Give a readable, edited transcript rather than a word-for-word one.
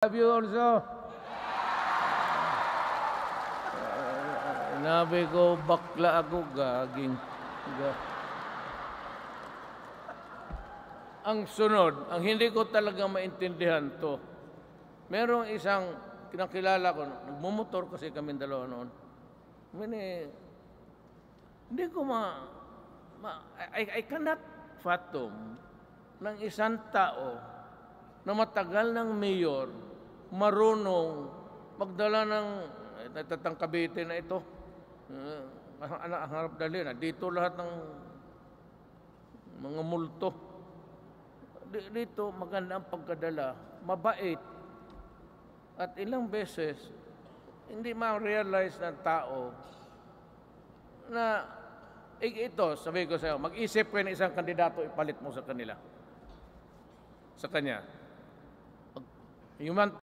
Love you also. Nabi ko, bakla ako, gaging. Ang sunod, ang hindi ko talaga maintindihan to, merong isang kinakilala ko, nagmumotor kasi kami dalawa noon. Hindi ko I cannot fathom ng isang tao na matagal ng mayor, marunong magdala ng natatang Cavite na ito. Ang harap dali na dito lahat ng mga multo. Dito maganda ang pagkadala, mabait. At ilang beses hindi ma-realize ng tao na ito, sabi ko sa iyo, mag-isip kayo ng isang kandidato, ipalit mo sa kanila. Sa kanya. Human